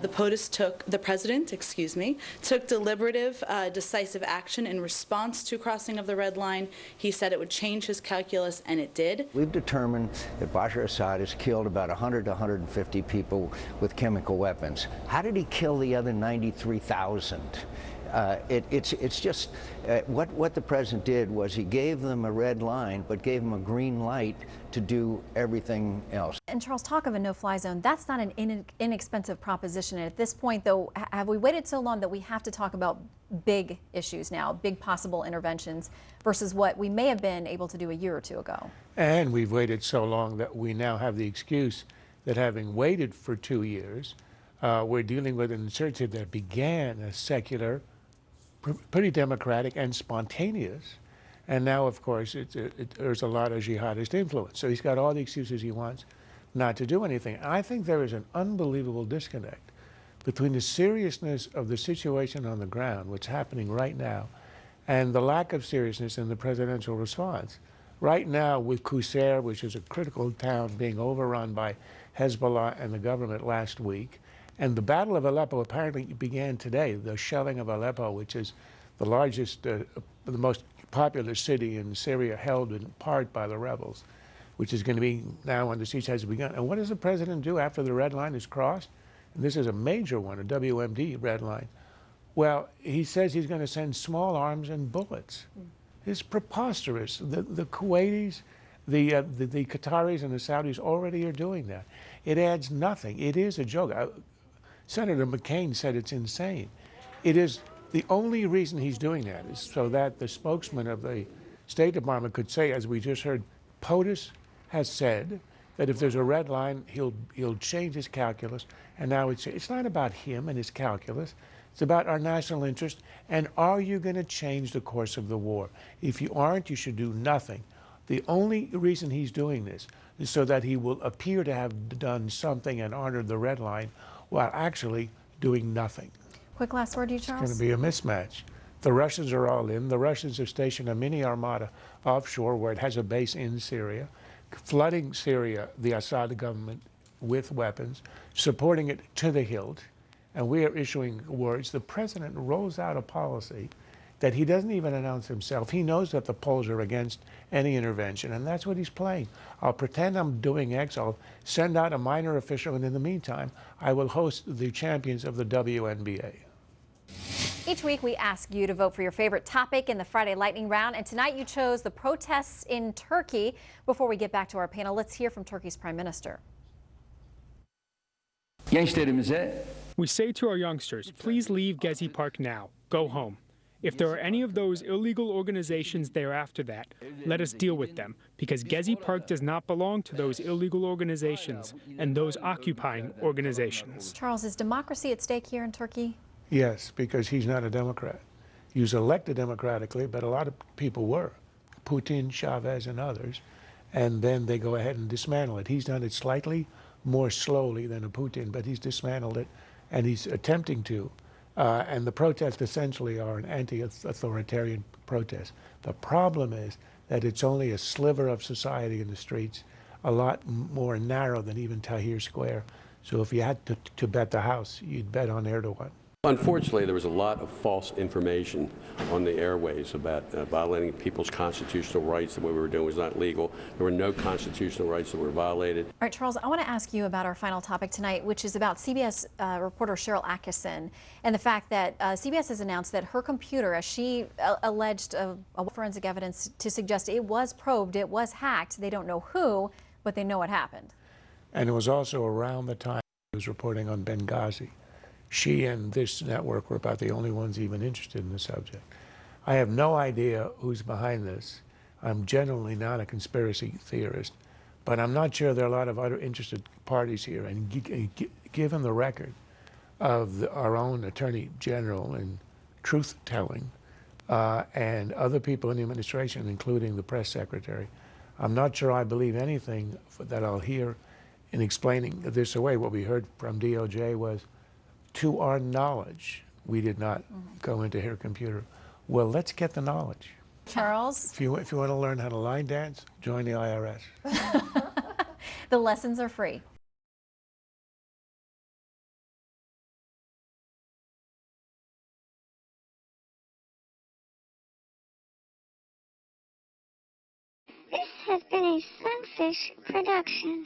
The president, took deliberative, decisive action in response to crossing of the red line. He said it would change his calculus, and it did. We've determined that Bashar Assad has killed about 100 to 150 people with chemical weapons. How did he kill the other 93,000? It's just what the president did was he gave them a red line, but gave them a green light to do everything else. And Charles, talk of a no-fly zone, that's not an inexpensive proposition. And at this point, though, have we waited so long that we have to talk about big issues now, big possible interventions, versus what we may have been able to do a year or two ago? And we've waited so long that we now have the excuse that having waited for 2 years, we're dealing with an insurgency that began as secular, pretty democratic and spontaneous, and now, of course, there's a lot of jihadist influence. So he's got all the excuses he wants not to do anything. I think there is an unbelievable disconnect between the seriousness of the situation on the ground, what's happening right now, and the lack of seriousness in the presidential response. Right now, with Qusair, which is a critical town, being overrun by Hezbollah and the government last week, and the Battle of Aleppo apparently began today, the shelling of Aleppo, which is the largest, the most popular city in Syria, held in part by the rebels, which is going to be now under siege, has begun. And what does the president do after the red line is crossed? And this is a major one, a WMD red line. Well, he says he's going to send small arms and bullets. It's preposterous. The Kuwaitis, the Qataris and the Saudis already are doing that. It adds nothing. It is a joke. Senator McCain said it's insane. It is the only reason he's doing that is so that the spokesman of the State Department could say, as we just heard, POTUS has said that if there's a red line, he'll change his calculus. And now it's not about him and his calculus. It's about our national interest. And are you going to change the course of the war? If you aren't, you should do nothing. The only reason he's doing this is so that he will appear to have done something and honored the red line while actually doing nothing. Quick last word to you, Charles. It's going to be a mismatch. The Russians are all in. The Russians have stationed a mini armada offshore where it has a base in Syria, flooding Syria, the Assad government, with weapons, supporting it to the hilt, and we are issuing words. The president rolls out a policy that he doesn't even announce himself. He knows that the polls are against any intervention, and that's what he's playing. I'll pretend I'm doing X, I'll send out a minor official, and in the meantime, I will host the champions of the WNBA. Each week we ask you to vote for your favorite topic in the Friday Lightning Round, and tonight you chose the protests in Turkey. Before we get back to our panel, let's hear from Turkey's Prime Minister. We say to our youngsters, please leave Gezi Park now. Go home. If there are any of those illegal organizations there after that, let us deal with them, because Gezi Park does not belong to those illegal organizations and those occupying organizations. Charles, is democracy at stake here in Turkey? Yes, because he's not a Democrat. He was elected democratically, but a lot of people were. Putin, Chavez, and others. And then they go ahead and dismantle it. He's done it slightly more slowly than a Putin, but he's dismantled it, and he's attempting to. And the protests essentially are an anti-authoritarian protest. The problem is that it's only a sliver of society in the streets, a lot more narrow than even Tahrir Square. So if you had to bet the house, you'd bet on Erdogan. Unfortunately, there was a lot of false information on the airways about violating people's constitutional rights. The way we were doing was not legal. There were no constitutional rights that were violated. All right, Charles, I want to ask you about our final topic tonight, which is about CBS reporter Cheryl Atkinson and the fact that CBS has announced that her computer, as she alleged forensic evidence to suggest it was probed, it was hacked. They don't know who, but they know what happened. And it was also around the time he was reporting on Benghazi. She and this network were about the only ones even interested in the subject. I have no idea who's behind this. I'm generally not a conspiracy theorist, but I'm not sure there are a lot of other interested parties here. And given the record of our own Attorney General in truth-telling and other people in the administration, including the press secretary, I'm not sure I believe anything that I'll hear in explaining this away. What we heard from DOJ was, to our knowledge, we did not go into her computer. Well, let's get the knowledge. Charles? If you want to learn how to line dance, join the IRS. The lessons are free. has been a Sunfish production.